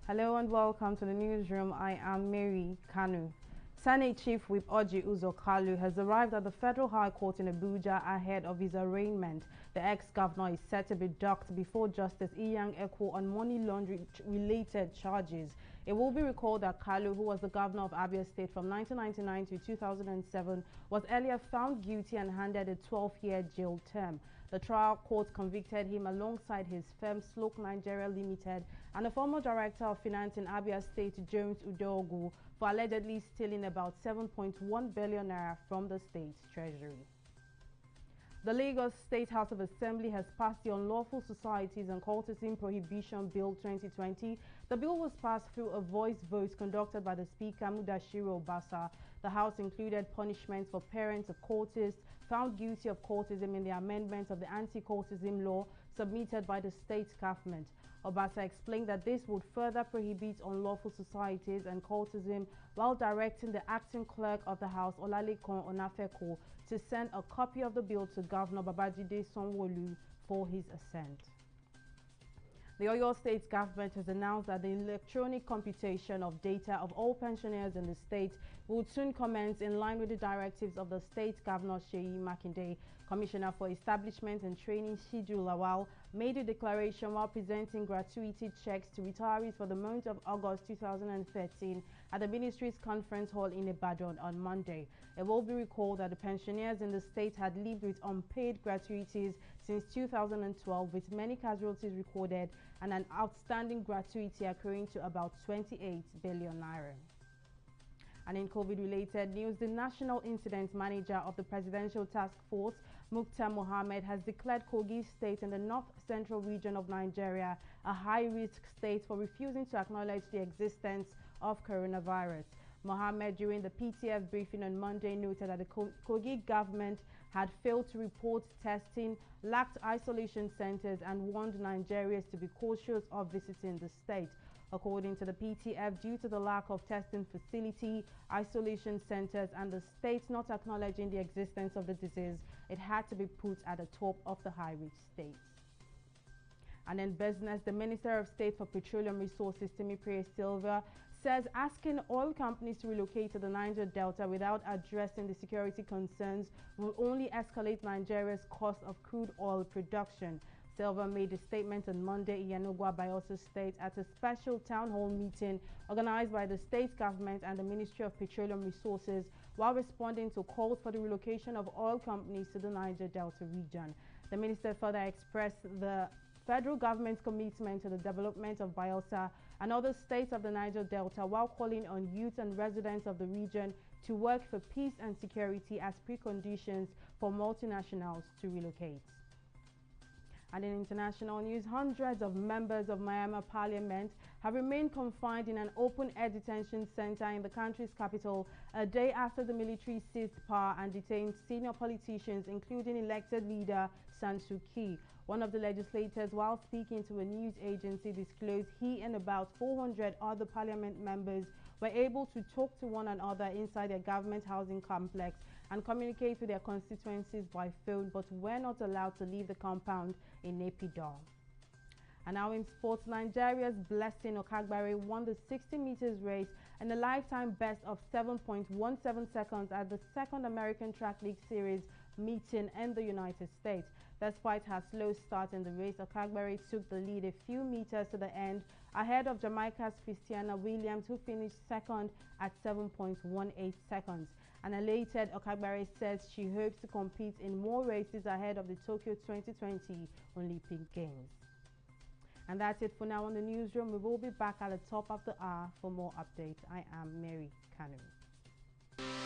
Hello and welcome to the newsroom. I am Mary Kanu. Senate Chief Whip Orji Uzor Kalu has arrived at the Federal High Court in Abuja ahead of his arraignment. The ex-governor is set to be docked before Justice Iyang Eko on money laundering-related charges. It will be recalled that Kalu, who was the governor of Abia State from 1999 to 2007, was earlier found guilty and handed a 12-year jail term. The trial court convicted him alongside his firm Sloke Nigeria Limited and a former director of finance in Abia State, James Udogu, for allegedly stealing about 7.1 billion naira from the state's treasury. The Lagos State House of Assembly has passed the Unlawful Societies and Cultism Prohibition Bill 2020. The bill was passed through a voice vote conducted by the Speaker, Mudashiru Obasa. The House included punishments for parents of cultists found guilty of cultism in the amendment of the anti-cultism law submitted by the state government. Obasa explained that this would further prohibit unlawful societies and cultism while directing the acting clerk of the House, Olalekan Onafeko, to send a copy of the bill to Governor Babajide Sanwo-Olu for his assent. The Oyo State government has announced that the electronic computation of data of all pensioners in the state will soon commence in line with the directives of the state governor Seyi Makinde. Commissioner for Establishment and Training Shiju Lawal made a declaration while presenting gratuity checks to retirees for the month of August 2013 at the ministry's conference hall in Ibadan on Monday. It will be recalled that the pensioners in the state had lived with unpaid gratuities since 2012, with many casualties recorded and an outstanding gratuity accruing to about 28 billion naira. And in COVID-related news, the National Incident Manager of the Presidential Task Force, Mukhtar Mohammed, has declared Kogi State in the north-central region of Nigeria a high-risk state for refusing to acknowledge the existence of coronavirus. Mohammed, during the PTF briefing on Monday, noted that the Kogi government had failed to report testing, lacked isolation centers, and warned Nigerians to be cautious of visiting the state. According to the PTF, due to the lack of testing facility, isolation centers, and the state not acknowledging the existence of the disease, it had to be put at the top of the high-risk states. And in business, the Minister of State for Petroleum Resources, Timothy Silva, says asking oil companies to relocate to the Niger-Delta without addressing the security concerns will only escalate Nigeria's cost of crude oil production. Silva made a statement on Monday in Yanogwa, Bayelsa State, at a special town hall meeting organized by the state government and the Ministry of Petroleum Resources while responding to calls for the relocation of oil companies to the Niger-Delta region. The minister further expressed the federal government's commitment to the development of Bayelsa and other states of the Niger-Delta while calling on youth and residents of the region to work for peace and security as preconditions for multinationals to relocate. And in international news, hundreds of members of Myanmar Parliament have remained confined in an open-air detention center in the country's capital a day after the military seized power and detained senior politicians, including elected leader San Suu Kyi. One of the legislators, while speaking to a news agency, disclosed he and about 400 other parliament members were able to talk to one another inside their government housing complex and communicate with their constituencies by phone, but were not allowed to leave the compound in Naypyidaw. And now in sports, Nigeria's Blessing Okagbare won the 60 meters race and a lifetime best of 7.17 seconds at the second American Track League Series meeting in the United States. Despite her slow start in the race, Okagbare took the lead a few meters to the end ahead of Jamaica's Christiana Williams, who finished second at 7.18 seconds. An elated Okagbare says she hopes to compete in more races ahead of the Tokyo 2020 Olympic Games. And that's it for now on the newsroom. We will be back at the top of the hour for more updates. I am Mary Kanu.